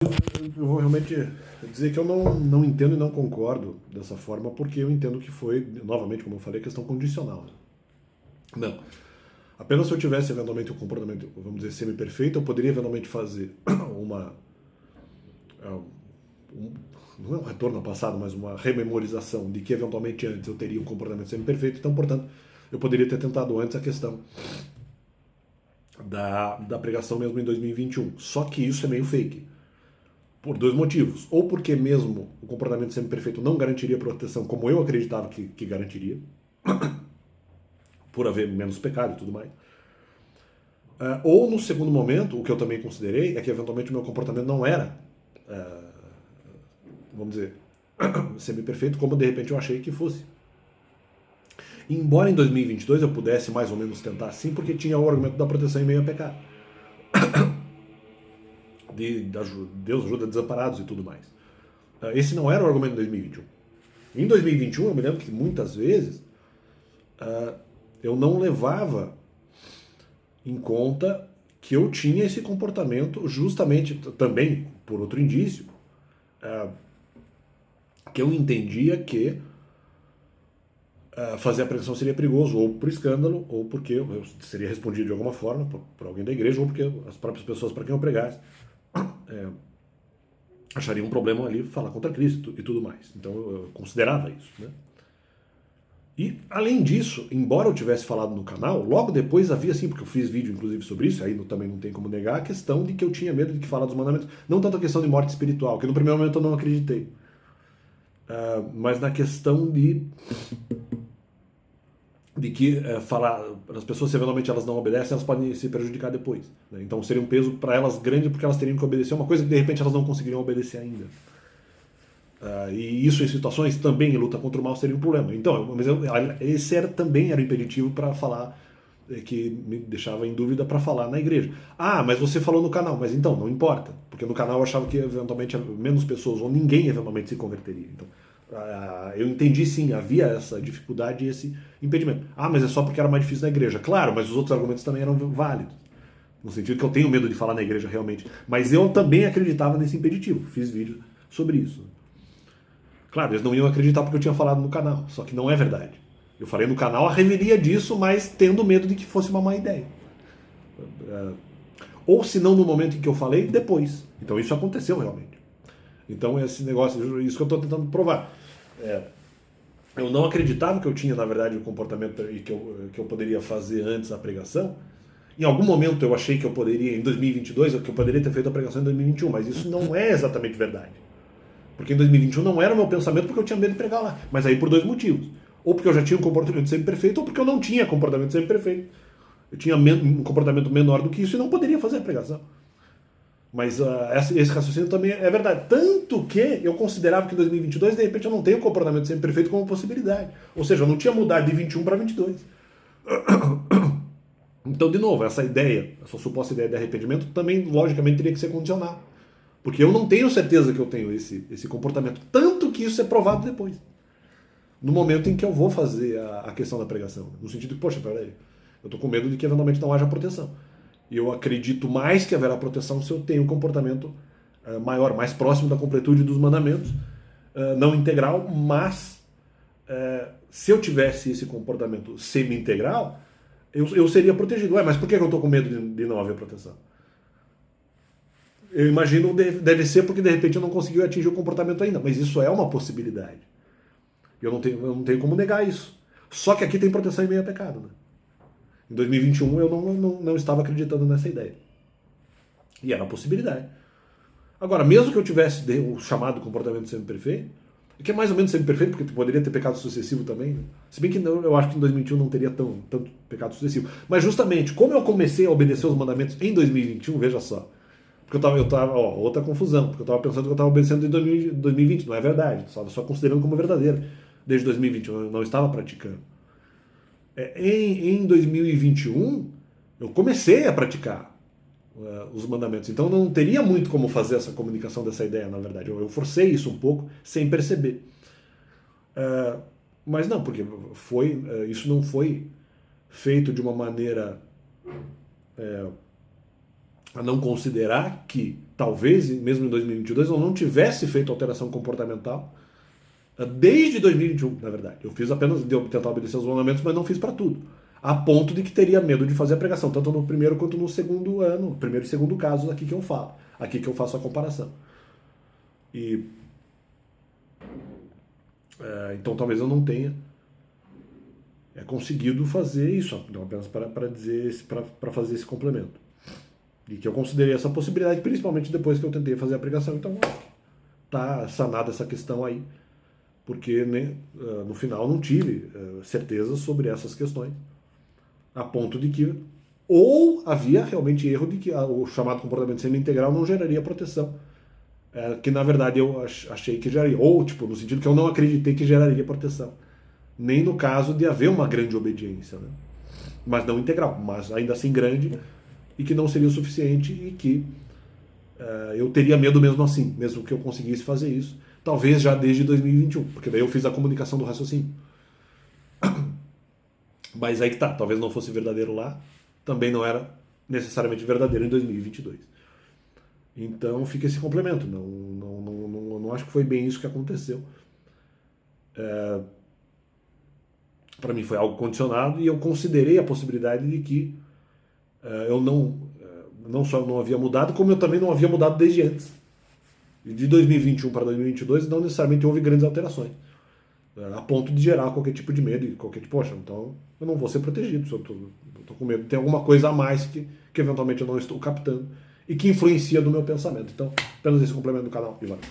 Eu vou realmente dizer que eu não entendo e não concordo dessa forma, porque eu entendo que foi, novamente, como eu falei, questão condicional. Não. Apenas se eu tivesse eventualmente um comportamento, vamos dizer, semi-perfeito, eu poderia eventualmente fazer uma. Um, não é um retorno ao passado, mas uma rememorização de que eventualmente antes eu teria um comportamento semi-perfeito, então, portanto, eu poderia ter tentado antes a questão da pregação mesmo em 2021. Só que isso é meio fake. Por dois motivos. Ou porque mesmo o comportamento semi-perfeito não garantiria proteção como eu acreditava que garantiria, por haver menos pecado e tudo mais. Ou no segundo momento, o que eu também considerei é que eventualmente o meu comportamento não era, vamos dizer, semi-perfeito como de repente eu achei que fosse. Embora em 2022 eu pudesse mais ou menos tentar assim, porque tinha o argumento da proteção em meio a pecado. Deus ajuda desamparados e tudo mais. Esse não era o argumento de 2021. Em 2021 eu me lembro que muitas vezes eu não levava em conta que eu tinha esse comportamento justamente também por outro indício, que eu entendia que fazer a pregação seria perigoso, ou por escândalo, ou porque eu seria respondido de alguma forma por alguém da igreja, ou porque as próprias pessoas para quem eu pregasse achariam um problema ali falar contra Cristo e tudo mais. Então eu considerava isso, né? E, além disso, embora eu tivesse falado no canal, logo depois havia, assim, porque eu fiz vídeo inclusive sobre isso, aí também não tem como negar, a questão de que eu tinha medo de que falar dos mandamentos, não tanto a questão de morte espiritual, que no primeiro momento eu não acreditei, mas na questão de que falar, as pessoas, se eventualmente elas não obedecem, elas podem se prejudicar depois. Né? Então seria um peso para elas grande porque elas teriam que obedecer uma coisa que de repente elas não conseguiriam obedecer ainda. E isso em situações também em luta contra o mal seria um problema. Então, mas esse também era impeditivo para falar, que me deixava em dúvida para falar na igreja. Ah, mas você falou no canal, mas então, não importa, porque no canal eu achava que eventualmente menos pessoas ou ninguém eventualmente se converteria. Então, eu entendi sim, havia essa dificuldade e esse impedimento. Ah, mas é só porque era mais difícil na igreja. Claro, mas os outros argumentos também eram válidos. No sentido que eu tenho medo de falar na igreja realmente. Mas eu também acreditava nesse impeditivo. Fiz vídeo sobre isso. Claro, eles não iam acreditar porque eu tinha falado no canal, só que não é verdade. Eu falei no canal a revelia disso, mas tendo medo de que fosse uma má ideia. Ou se não no momento em que eu falei, depois. Então isso aconteceu realmente. Então esse negócio, isso que eu estou tentando provar. Eu não acreditava que eu tinha, na verdade, o comportamento que eu poderia fazer antes da pregação. Em algum momento eu achei que eu poderia, em 2022, que eu poderia ter feito a pregação em 2021, mas isso não é exatamente verdade. Porque em 2021 não era o meu pensamento porque eu tinha medo de pregar lá. Mas aí por dois motivos. Ou porque eu já tinha um comportamento sempre perfeito, ou porque eu não tinha comportamento sempre perfeito. Eu tinha um comportamento menor do que isso e não poderia fazer a pregação. Mas esse raciocínio também é verdade. Tanto que eu considerava que em 2022, de repente, eu não tenho o comportamento sempre perfeito como possibilidade. Ou seja, eu não tinha mudado de 21 para 22. Então, de novo, essa ideia, essa suposta ideia de arrependimento, também, logicamente, teria que ser condicional. Porque eu não tenho certeza que eu tenho esse comportamento. Tanto que isso é provado depois. No momento em que eu vou fazer a questão da pregação. No sentido que, poxa, peraí, eu estou com medo de que eventualmente não haja proteção. E eu acredito mais que haverá proteção se eu tenho um comportamento maior, mais próximo da completude dos mandamentos, não integral, mas se eu tivesse esse comportamento semi-integral, eu seria protegido. Ué, mas por que eu estou com medo de não haver proteção? Eu imagino deve ser porque de repente eu não consegui atingir o comportamento ainda, mas isso é uma possibilidade. Eu não tenho como negar isso. Só que aqui tem proteção em meio a pecado. Né? Em 2021 eu não estava acreditando nessa ideia. E era uma possibilidade. Agora, mesmo que eu tivesse o chamado comportamento semi-perfeito, que é mais ou menos semi-perfeito, porque poderia ter pecado sucessivo também, né? Se bem que eu acho que em 2021 não teria tanto pecado sucessivo. Mas justamente, como eu comecei a obedecer os mandamentos em 2021, veja só, porque outra confusão, porque eu estava pensando que eu estava obedecendo em 2020, não é verdade, estava só considerando como verdadeira. Desde 2020 eu não estava praticando. Em 2021 eu comecei a praticar os mandamentos, então não teria muito como fazer essa comunicação dessa ideia, na verdade. Eu forcei isso um pouco sem perceber. Mas não, porque isso não foi feito de uma maneira a não considerar que talvez, mesmo em 2022, eu não tivesse feito alteração comportamental desde 2021, na verdade. Eu fiz apenas de tentar obedecer os mandamentos, mas não fiz para tudo. A ponto de que teria medo de fazer a pregação, tanto no primeiro quanto no segundo ano, primeiro e segundo casos aqui que eu falo, aqui que eu faço a comparação. E então talvez eu não tenha conseguido fazer isso, então, apenas para fazer esse complemento. E que eu considerei essa possibilidade, principalmente depois que eu tentei fazer a pregação. Então, tá sanada essa questão aí, porque né, no final não tive certeza sobre essas questões, a ponto de que ou havia realmente erro de que o chamado comportamento semi-integral não geraria proteção, que na verdade eu achei que geraria, ou tipo, no sentido que eu não acreditei que geraria proteção, nem no caso de haver uma grande obediência, né? Mas não integral, mas ainda assim grande, e que não seria o suficiente e que eu teria medo mesmo assim, mesmo que eu conseguisse fazer isso, talvez já desde 2021, porque daí eu fiz a comunicação do raciocínio. Mas aí que tá, talvez não fosse verdadeiro lá, também não era necessariamente verdadeiro em 2022. Então fica esse complemento, não acho que foi bem isso que aconteceu. Para mim foi algo condicionado e eu considerei a possibilidade de que eu não só não havia mudado, como eu também não havia mudado desde antes. De 2021 para 2022 não necessariamente houve grandes alterações, a ponto de gerar qualquer tipo de medo e qualquer tipo, poxa, então eu não vou ser protegido, se eu tô com medo, tem alguma coisa a mais que eventualmente eu não estou captando e que influencia no meu pensamento. Então, apenas esse complemento do canal. E valeu.